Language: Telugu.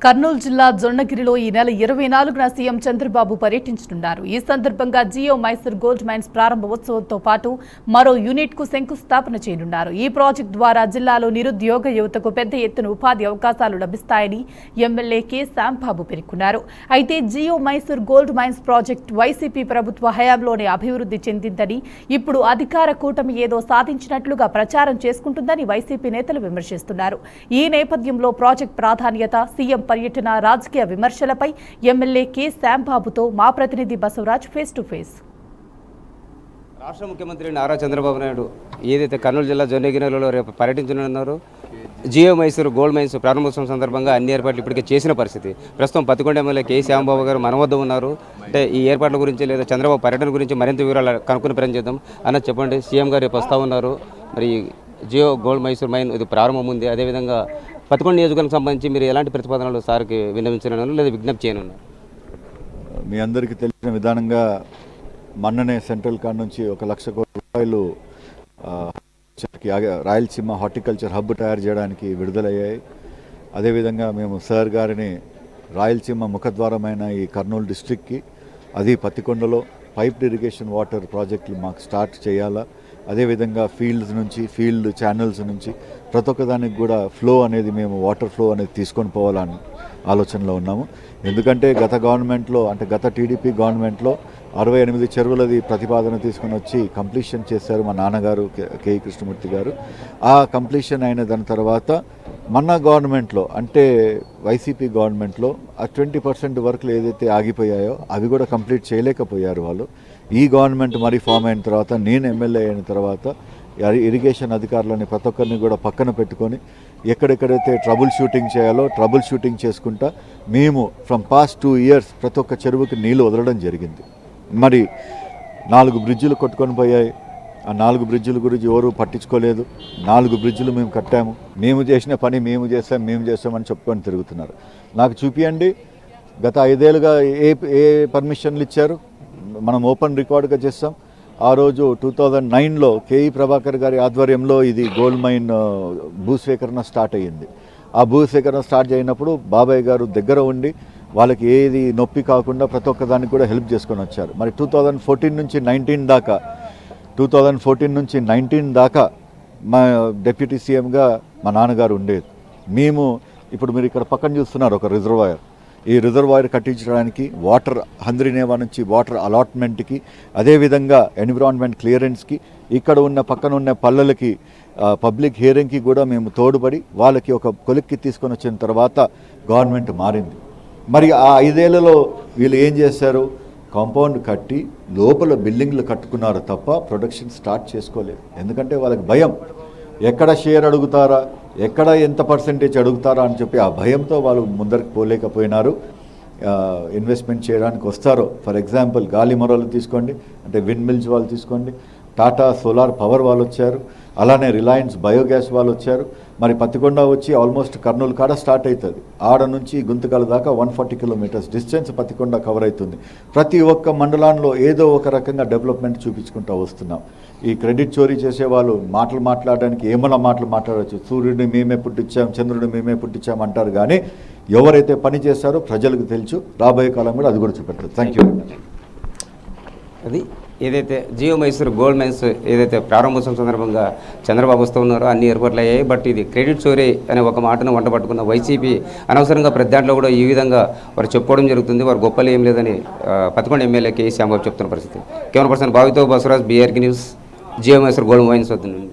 కర్నూలు జిల్లా జొన్నగిరిలో ఈ నెల 24న సీఎం చంద్రబాబు పర్యటించనున్నారు. ఈ సందర్భంగా జియో మైసూర్ గోల్డ్ మైన్స్ ప్రారంభోత్సవంతో పాటు మరో యూనిట్ కు శంకుస్థాపన చేయనున్నారు. ఈ ప్రాజెక్టు ద్వారా జిల్లాలో నిరుద్యోగ యువతకు పెద్ద ఎత్తున ఉపాధి అవకాశాలు లభిస్తాయని ఎమ్మెల్యే కె శ్యాంబాబు పేర్కొన్నారు. అయితే Geo Mysore gold mines project YCP ప్రభుత్వ హయాంలోనే అభివృద్ధి చెందిందని, ఇప్పుడు అధికార కూటమి ఏదో సాధించినట్లుగా ప్రచారం చేసుకుంటుందని వైసీపీ నేతలు విమర్శిస్తున్నారు. ఈ నేపథ్యంలో ప్రాజెక్టు ప్రాధాన్యత, సీఎం పర్యటన, రాజకీయ విమర్శలపై ఎమ్మెల్యే కె శ్యాంబాబుతో మా ప్రతినిధి బసవరాజ్ ఫేస్ టు ఫేస్. రాష్ట్ర ముఖ్యమంత్రి నారా చంద్రబాబు నాయుడు ఏదైతే కర్నూలు జిల్లా జొన్నగిరిలో రేపు పర్యటించనున్నారో జియో మైసూర్ గోల్డ్ మైన్స్ ప్రారంభోత్సవం సందర్భంగా అన్ని ఏర్పాట్లు ఇప్పటికే చేసిన పరిస్థితి. ప్రస్తుతం పత్తికొండ ఎమ్మెల్యే కె శ్యాంబాబు గారు మన వద్ద ఉన్నారు. అంటే ఈ ఏర్పాట్ల గురించి లేదా చంద్రబాబు పర్యటన గురించి మరింత వివరాలు కనుక్కుని ప్రయత్నం చేద్దాం. అన్న చెప్పండి, సీఎం గారు రేపు వస్తూ ఉన్నారు, మరి జియో గోల్డ్ మైసూర్ మైన్ ఇది ప్రారంభం ఉంది. అదేవిధంగా పత్తికొండ నియోజకవర్గం సంబంధించి మీరు ఎలాంటి ప్రతిపాదనలు సార్కి విన్నవించనున్నారు లేదా విజ్ఞప్తి చేయనున్నారు? మీ అందరికీ తెలిసిన విధానంగా మొన్ననే సెంట్రల్ కాడ్ నుంచి 1,00,000 కోట్ల రూపాయలు రాయలసీమ హార్టికల్చర్ హబ్ తయారు చేయడానికి విడుదలయ్యాయి. అదేవిధంగా మేము సార్ గారిని రాయలసీమ ముఖద్వారమైన ఈ కర్నూలు డిస్ట్రిక్ట్కి, అది పత్తికొండలో పైప్డ్ ఇరిగేషన్ వాటర్ ప్రాజెక్టులు మాకు స్టార్ట్ చేయాలా, అదేవిధంగా ఫీల్డ్స్ నుంచి, ఫీల్డ్ ఛానల్స్ నుంచి ప్రతి ఒక్కదానికి కూడా ఫ్లో అనేది, మేము వాటర్ ఫ్లో అనేది తీసుకొని పోవాలని ఆలోచనలో ఉన్నాము. ఎందుకంటే గత గవర్నమెంట్లో, అంటే గత టీడీపీ గవర్నమెంట్లో 68 చెరువులది ప్రతిపాదన తీసుకొని వచ్చి కంప్లీషన్ చేశారు మా నాన్నగారు కె కృష్ణమూర్తి గారు. ఆ కంప్లీషన్ అయిన దాని తర్వాత మన గవర్నమెంట్లో, అంటే వైసీపీ గవర్నమెంట్లో ఆ 20% వర్క్లు ఏదైతే ఆగిపోయాయో అవి కూడా కంప్లీట్ చేయలేకపోయారు వాళ్ళు. ఈ గవర్నమెంట్ మరి ఫామ్ అయిన తర్వాత, నేను ఎమ్మెల్యే అయిన తర్వాత ఇరిగేషన్ అధికారులని ప్రతి ఒక్కరిని కూడా పక్కన పెట్టుకొని ఎక్కడెక్కడైతే ట్రబుల్ షూటింగ్ చేయాలో ట్రబుల్ షూటింగ్ చేసుకుంటా మేము ఫ్రమ్ పాస్ట్ 2 ఇయర్స్ ప్రతి ఒక్క చెరువుకి నీళ్లు వదలడం జరిగింది. మరి 4 బ్రిడ్జిలు కొట్టుకొని పోయాయి. ఆ 4 బ్రిడ్జిల గురించి ఎవరు పట్టించుకోలేదు. 4 బ్రిడ్జిలు మేము కట్టాము. మేము చేసిన పని మేము చేస్తామని చెప్పుకొని తిరుగుతున్నారు. నాకు చూపియండి, గత 5 ఏళ్ళుగా ఏ పర్మిషన్లు ఇచ్చారు. మనం ఓపెన్ రికార్డుగా చేస్తాం. ఆ రోజు 2009లో కేఈ ప్రభాకర్ గారి ఆధ్వర్యంలో ఇది గోల్డ్ మైన్ భూసేకరణ స్టార్ట్ అయ్యింది. ఆ భూసేకరణ స్టార్ట్ అయినప్పుడు బాబాయ్ గారు దగ్గర ఉండి వాళ్ళకి ఏది నొప్పి కాకుండా ప్రతి ఒక్కదానికి కూడా హెల్ప్ చేసుకొని వచ్చారు. మరి 2014 నుంచి 19 దాకా మా డిప్యూటీ సీఎంగా మా నాన్నగారు ఉండేది. మేము ఇప్పుడు మీరు ఇక్కడ పక్కన చూస్తున్నారు ఒక రిజర్వాయర్. ఈ రిజర్వాయర్ కట్టించడానికి, వాటర్ హంద్రీనేవా నుంచి వాటర్ అలాట్మెంట్కి, అదేవిధంగా ఎన్విరాన్మెంట్ క్లియరెన్స్కి, ఇక్కడ ఉన్న పక్కన ఉన్న పల్లెలకి పబ్లిక్ హియరింగ్కి కూడా మేము తోడుపడి వాళ్ళకి ఒక కొలిక్కి తీసుకొని వచ్చిన తర్వాత గవర్నమెంట్ మారింది. మరి ఆ 5 ఏళ్లలో వీళ్ళు ఏం చేశారు? కాంపౌండ్ కట్టి లోపల బిల్డింగ్లు కట్టుకున్నారు తప్ప ప్రొడక్షన్ స్టార్ట్ చేసుకోలేదు. ఎందుకంటే వాళ్ళకి భయం, ఎక్కడ షేర్ అడుగుతారా, ఎక్కడ ఎంత పర్సెంటేజ్ అడుగుతారా అని చెప్పి ఆ భయంతో వాళ్ళు ముందరికి పోలేకపోయినారు. ఇన్వెస్ట్మెంట్ చేయడానికి వస్తారో, ఫర్ ఎగ్జాంపుల్ గాలిమరలు తీసుకోండి, అంటే విండ్ మిల్స్ వాళ్ళు తీసుకోండి, టాటా సోలార్ పవర్ వాళ్ళు వచ్చారు, అలానే రిలయన్స్ బయోగ్యాస్ వాళ్ళు వచ్చారు. మరి పత్తికొండ వచ్చి ఆల్మోస్ట్ కర్నూలు కాడ స్టార్ట్ అవుతుంది. ఆడ నుంచి గుంతకల్ దాకా 140 కిలోమీటర్స్ డిస్టెన్స్ పత్తికొండ కవర్ అవుతుంది. ప్రతి ఒక్క మండలంలో ఏదో ఒక రకంగా డెవలప్మెంట్ చూపించుకుంటూ వస్తున్నాం. ఈ క్రెడిట్ చోరీ చేసే వాళ్ళు మాట్లాడడానికి ఏమన్నా మాటలు మాట్లాడవచ్చు. సూర్యుడిని మేమే పుట్టించాం, చంద్రుడిని మేమే పుట్టించాం అంటారు, కానీ ఎవరైతే పని చేస్తారో ప్రజలకు తెలుసు. రాబోయే కాలం కూడా అది కూడా చూపెడతారు. Thank you very much. అది ఏదైతే జియో మైసూర్ గోల్డ్ మైన్స్ ఏదైతే ప్రారంభోత్సవం సందర్భంగా చంద్రబాబు వస్తూ ఉన్నారో అన్ని ఏర్పాట్లు అయ్యాయి. బట్ ఇది క్రెడిట్ చోరీ అనే ఒక మాటను వంట పట్టుకున్న వైసీపీ అనవసరంగా ప్రతి దాంట్లో కూడా ఈ విధంగా వారు చెప్పుకోవడం జరుగుతుంది. వారు గొప్పలు ఏం లేదని పత్తికొండ ఎమ్మెల్యే కె శ్యాంబాబు చెప్తున్న పరిస్థితి. కెమెరా పర్సన్ బావితో Basavaraj, BRK news, Jio Mysore gold mines వద్ద నుండి.